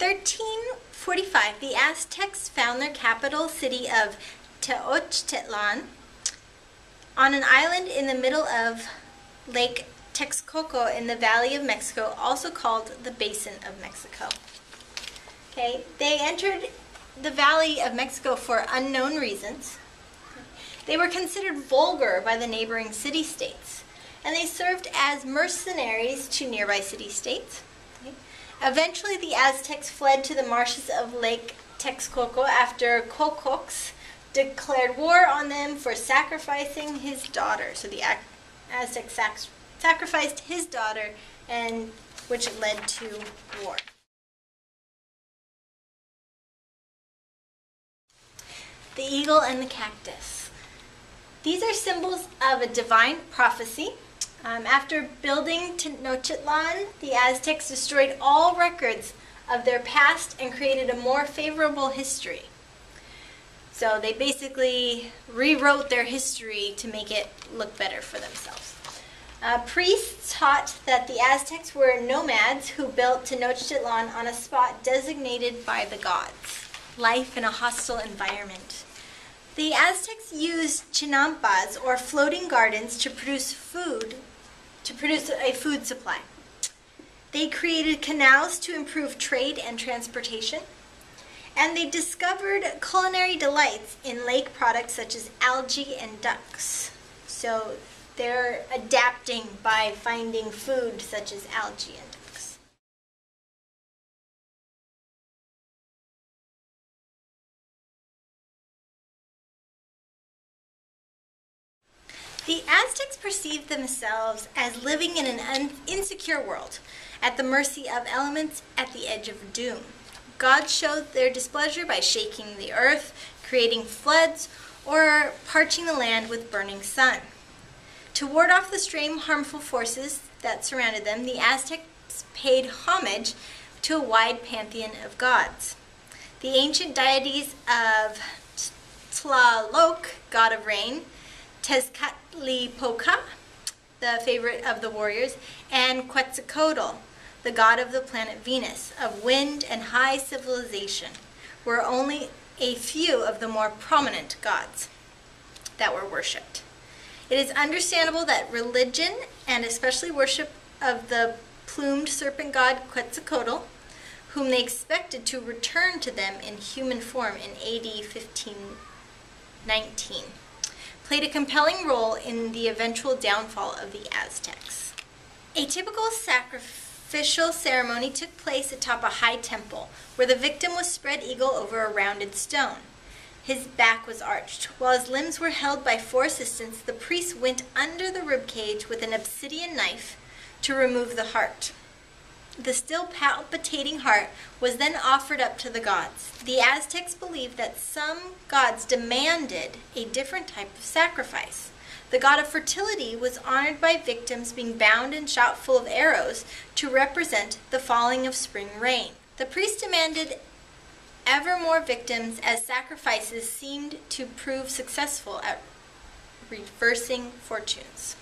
1345, the Aztecs found their capital city of Tenochtitlan on an island in the middle of Lake Texcoco in the Valley of Mexico, also called the Basin of Mexico. Okay, they entered the Valley of Mexico for unknown reasons. They were considered vulgar by the neighboring city-states, and they served as mercenaries to nearby city-states. Okay. Eventually, the Aztecs fled to the marshes of Lake Texcoco after Cocox declared war on them for sacrificing his daughter. So the Aztec sacrificed his daughter, and which led to war. The eagle and the cactus. These are symbols of a divine prophecy. After building Tenochtitlan, the Aztecs destroyed all records of their past and created a more favorable history. So they basically rewrote their history to make it look better for themselves. Priests taught that the Aztecs were nomads who built Tenochtitlan on a spot designated by the gods. Life in a hostile environment. The Aztecs used chinampas, or floating gardens, to produce a food supply. They created canals to improve trade and transportation. And they discovered culinary delights in lake products such as algae and ducks. So they're adapting by finding food such as algae and ducks. The Aztecs perceived themselves as living in an insecure world, at the mercy of elements at the edge of doom. God showed their displeasure by shaking the earth, creating floods, or parching the land with burning sun. To ward off the strange, harmful forces that surrounded them, the Aztecs paid homage to a wide pantheon of gods. The ancient deities of Tlaloc, god of rain, Tezcatlipoca, the favorite of the warriors, and Quetzalcoatl, the god of the planet Venus, of wind and high civilization, were only a few of the more prominent gods that were worshipped. It is understandable that religion, and especially worship of the plumed serpent god Quetzalcoatl, whom they expected to return to them in human form in AD 1519, played a compelling role in the eventual downfall of the Aztecs. A typical sacrificial ceremony took place atop a high temple, where the victim was spread eagle over a rounded stone. His back was arched. While his limbs were held by four assistants, the priest went under the ribcage with an obsidian knife to remove the heart. The still palpitating heart was then offered up to the gods. The Aztecs believed that some gods demanded a different type of sacrifice. The god of fertility was honored by victims being bound and shot full of arrows to represent the falling of spring rain. The priest demanded ever more victims as sacrifices seemed to prove successful at reversing fortunes.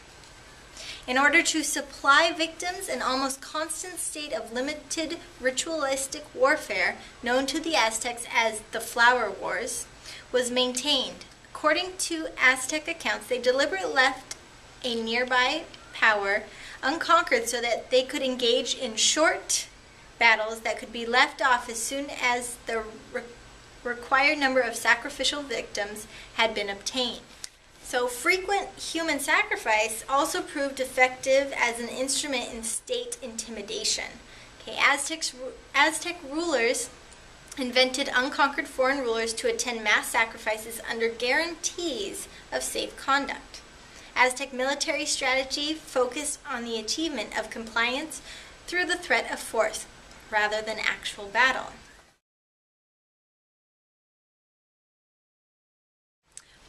In order to supply victims, an almost constant state of limited ritualistic warfare, known to the Aztecs as the Flower Wars, was maintained. According to Aztec accounts, they deliberately left a nearby power unconquered so that they could engage in short battles that could be left off as soon as the required number of sacrificial victims had been obtained. So frequent human sacrifice also proved effective as an instrument in state intimidation. Okay, Aztec rulers invented unconquered foreign rulers to attend mass sacrifices under guarantees of safe conduct. Aztec military strategy focused on the achievement of compliance through the threat of force rather than actual battle.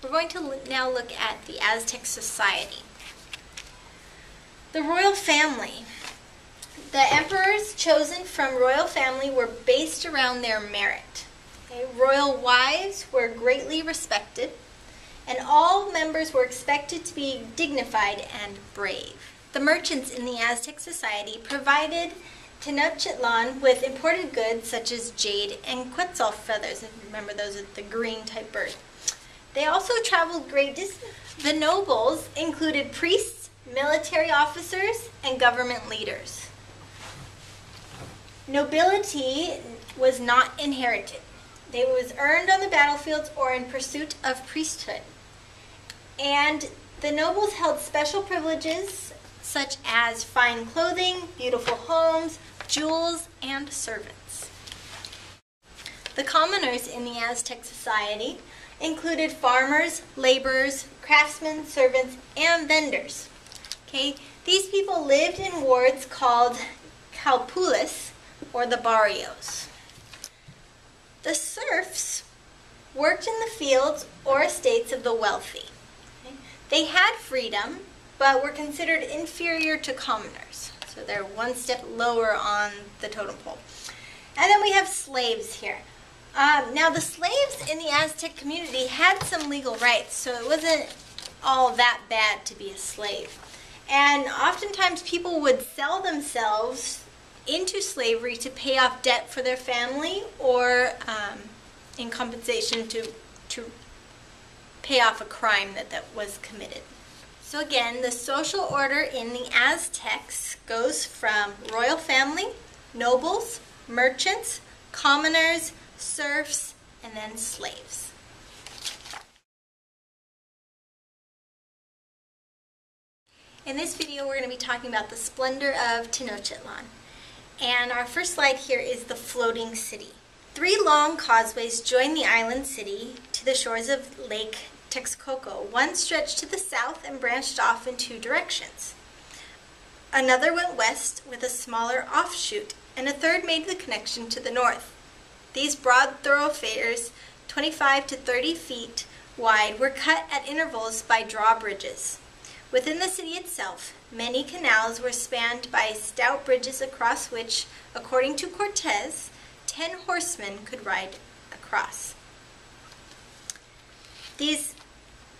We're going to now look at the Aztec society. The royal family. The emperors chosen from royal family were based around their merit. Okay? Royal wives were greatly respected, and all members were expected to be dignified and brave. The merchants in the Aztec society provided Tenochtitlan with imported goods such as jade and quetzal feathers. And remember, those are the green type bird. They also traveled great distance. The nobles included priests, military officers, and government leaders. Nobility was not inherited. It was earned on the battlefields or in pursuit of priesthood. And the nobles held special privileges such as fine clothing, beautiful homes, jewels, and servants. The commoners in the Aztec society included farmers, laborers, craftsmen, servants, and vendors. Okay? These people lived in wards called calpulas, or the barrios. The serfs worked in the fields or estates of the wealthy. Okay? They had freedom, but were considered inferior to commoners. So they're one step lower on the totem pole. And then we have slaves here. Now the slaves in the Aztec community had some legal rights, so it wasn't all that bad to be a slave. And oftentimes people would sell themselves into slavery to pay off debt for their family or in compensation to pay off a crime that was committed. So again, the social order in the Aztecs goes from royal family, nobles, merchants, commoners, serfs, and then slaves. In this video, we're going to be talking about the splendor of Tenochtitlan. And our first slide here is the floating city. 3 long causeways join the island city to the shores of Lake Texcoco. One stretched to the south and branched off in 2 directions. Another went west with a smaller offshoot, and a third made the connection to the north. These broad thoroughfares, 25 to 30 feet wide, were cut at intervals by drawbridges. Within the city itself, many canals were spanned by stout bridges across which, according to Cortez, 10 horsemen could ride across. These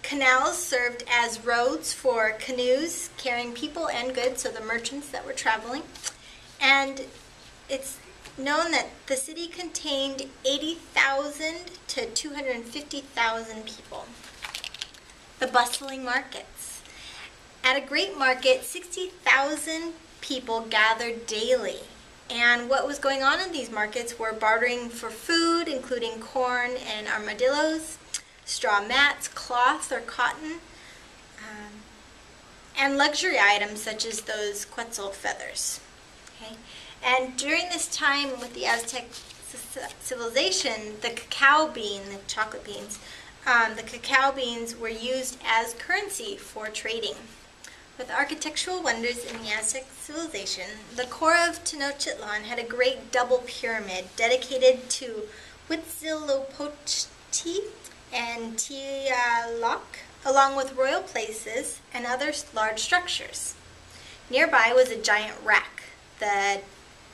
canals served as roads for canoes carrying people and goods, so the merchants that were traveling. And it's known that the city contained 80,000 to 250,000 people. The bustling markets. At a great market, 60,000 people gathered daily. And what was going on in these markets were bartering for food, including corn and armadillos, straw mats, cloth or cotton, and luxury items such as those quetzal feathers. Okay? And during this time with the Aztec civilization, the cacao bean, the chocolate beans, the cacao beans were used as currency for trading. With architectural wonders in the Aztec civilization, the core of Tenochtitlan had a great double pyramid dedicated to Huitzilopochtli and Tlaloc, along with royal places and other large structures. Nearby was a giant rack, the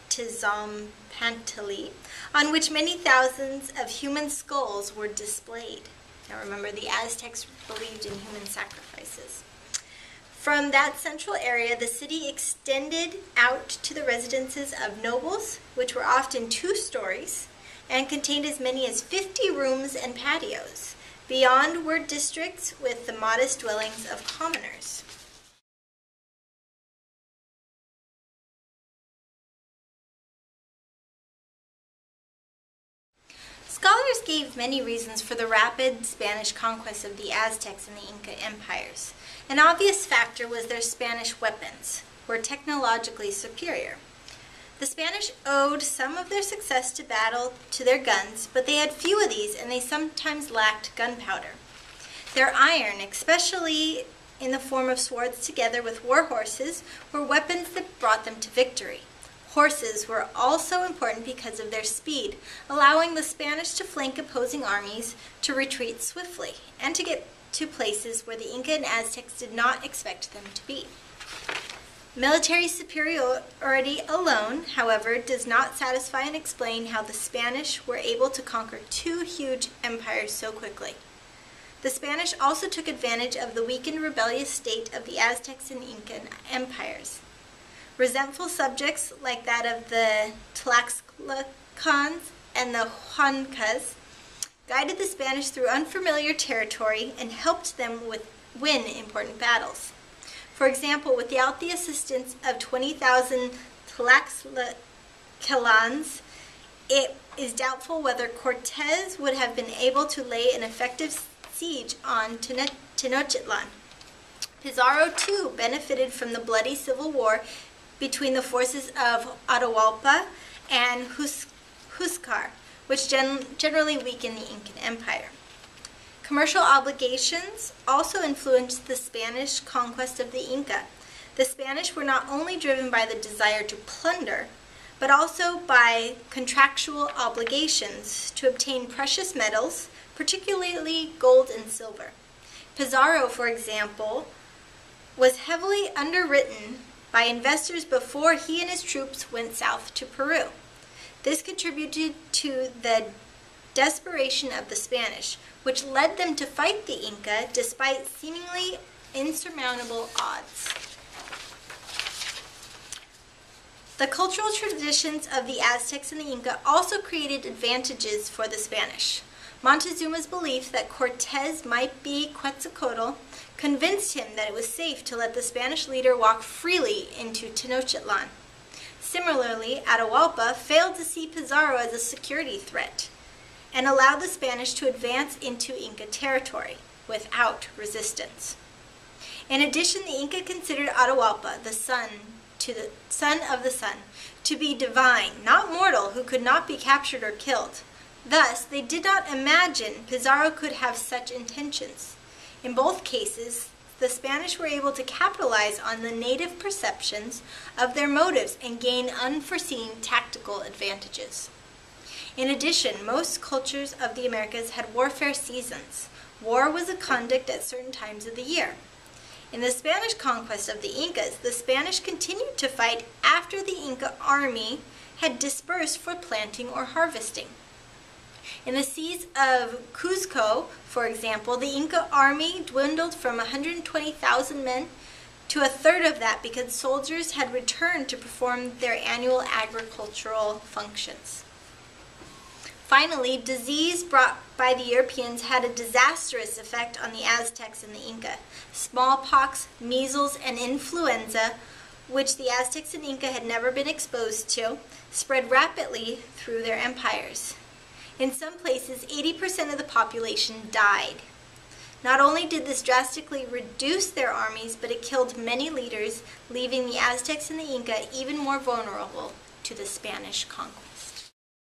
Tzompantli, on which many thousands of human skulls were displayed. Now remember, the Aztecs believed in human sacrifices. From that central area, the city extended out to the residences of nobles, which were often 2 stories, and contained as many as 50 rooms and patios. Beyond were districts with the modest dwellings of commoners. Scholars gave many reasons for the rapid Spanish conquest of the Aztecs and the Inca empires. An obvious factor was their Spanish weapons were technologically superior. The Spanish owed some of their success to battle to their guns, but they had few of these and they sometimes lacked gunpowder. Their iron, especially in the form of swords together with war horses, were weapons that brought them to victory. Horses were also important because of their speed, allowing the Spanish to flank opposing armies, to retreat swiftly, and to get to places where the Inca and Aztecs did not expect them to be. Military superiority alone, however, does not satisfy and explain how the Spanish were able to conquer 2 huge empires so quickly. The Spanish also took advantage of the weakened rebellious state of the Aztecs and Incan empires. Resentful subjects like that of the Tlaxcalans and the Huancas guided the Spanish through unfamiliar territory and helped them win important battles. For example, without the assistance of 20,000 Tlaxcalans, it is doubtful whether Cortés would have been able to lay an effective siege on Tenochtitlan. Pizarro, too, benefited from the bloody civil war between the forces of Atahualpa and Huáscar, which generally weakened the Incan Empire. Commercial obligations also influenced the Spanish conquest of the Inca. The Spanish were not only driven by the desire to plunder, but also by contractual obligations to obtain precious metals, particularly gold and silver. Pizarro, for example, was heavily underwritten by investors before he and his troops went south to Peru. This contributed to the desperation of the Spanish, which led them to fight the Inca despite seemingly insurmountable odds. The cultural traditions of the Aztecs and the Inca also created advantages for the Spanish. Montezuma's belief that Cortés might be Quetzalcoatl convinced him that it was safe to let the Spanish leader walk freely into Tenochtitlan. Similarly, Atahualpa failed to see Pizarro as a security threat and allowed the Spanish to advance into Inca territory without resistance. In addition, the Inca considered Atahualpa, the son of the sun, to be divine, not mortal, who could not be captured or killed. Thus, they did not imagine Pizarro could have such intentions. In both cases, the Spanish were able to capitalize on the native perceptions of their motives and gain unforeseen tactical advantages. In addition, most cultures of the Americas had warfare seasons. War was a conduct at certain times of the year. In the Spanish conquest of the Incas, the Spanish continued to fight after the Inca army had dispersed for planting or harvesting. In the siege of Cuzco, for example, the Inca army dwindled from 120,000 men to a third of that because soldiers had returned to perform their annual agricultural functions. Finally, disease brought by the Europeans had a disastrous effect on the Aztecs and the Inca. Smallpox, measles, and influenza, which the Aztecs and Inca had never been exposed to, spread rapidly through their empires. In some places, 80% of the population died. Not only did this drastically reduce their armies, but it killed many leaders, leaving the Aztecs and the Inca even more vulnerable to the Spanish conquest.